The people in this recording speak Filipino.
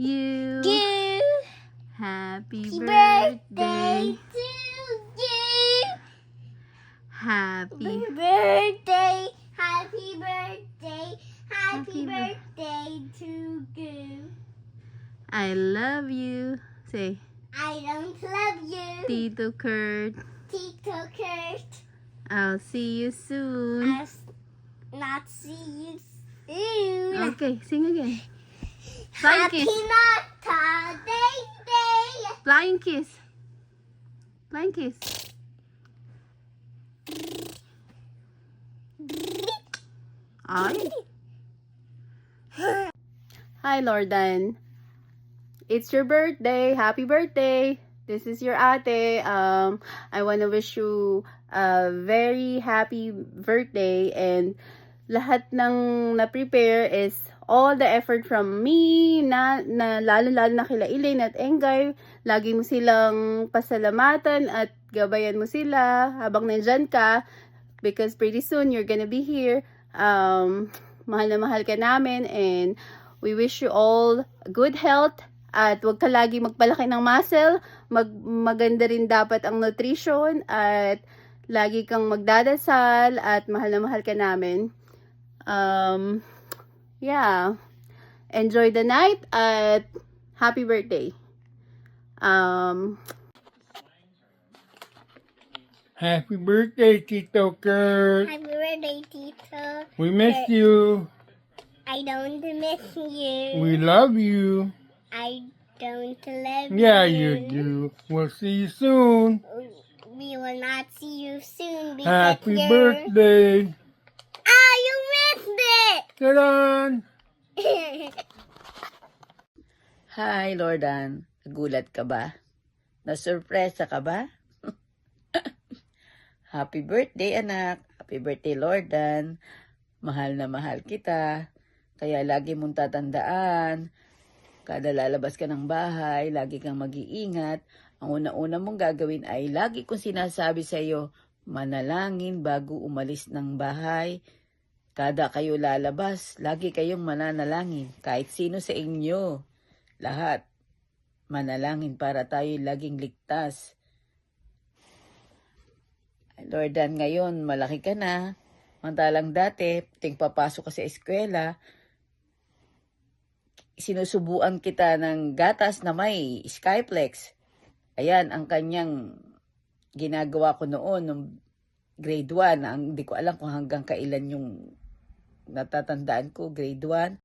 you. you. Happy Happy birthday. birthday to you. Happy. Birthday. Happy birthday. Happy Happy birthday to you. I love you. Say, I don't love you. Tito Kurt. Tito Kurt. I'll see you soon. I'll not see you soon. Okay, sing again. Flying Happy kiss. Natal Day. Flying kiss. Flying kiss. Ay. Hi, Lordan. It's your birthday. Happy birthday. This is your ate. I want to wish you a very happy birthday, and lahat ng na-prepare is all the effort from me, lalo na kila Elaine at Engay. Lagi mo silang pasalamatan at gabayan mo sila habang nandyan ka, because pretty soon you're gonna be here. Mahal na mahal ka namin, and we wish you all good health. At huwag ka lagi magpalaki ng muscle. Maganda rin dapat ang nutrition. At lagi kang magdadasal. At mahal na mahal ka namin. Yeah. Enjoy the night. At happy birthday. Happy birthday, Tito Kurt. Happy birthday, Tito. We miss you. I don't miss you. We love you. I don't love Yeah, you. you do. We'll see you soon. We will not see you soon because Happy you're... birthday. Ah, you missed it! Get on. Hi, Lordan. Nagulat ka ba? Nasurpresa ka ba? Happy birthday, anak. Happy birthday, Lordan. Mahal na mahal kita. Kaya lagi mong tatandaan, kada lalabas ka ng bahay, lagi kang mag-iingat. Ang una-una mong gagawin ay lagi kong sinasabi sa iyo, manalangin bago umalis ng bahay. Kada kayo lalabas, lagi kayong mananalangin. Kahit sino sa inyo, lahat, manalangin para tayo laging ligtas. Lordan, ngayon, malaki ka na. Mantalang dati, ting papasok ka sa eskwela, sinusubuan kita ng gatas na may Skyplex. Ayan, ang kanyang ginagawa ko noon, nung grade 1. Hindi ko alam kung hanggang kailan yung natatandaan ko, grade 1.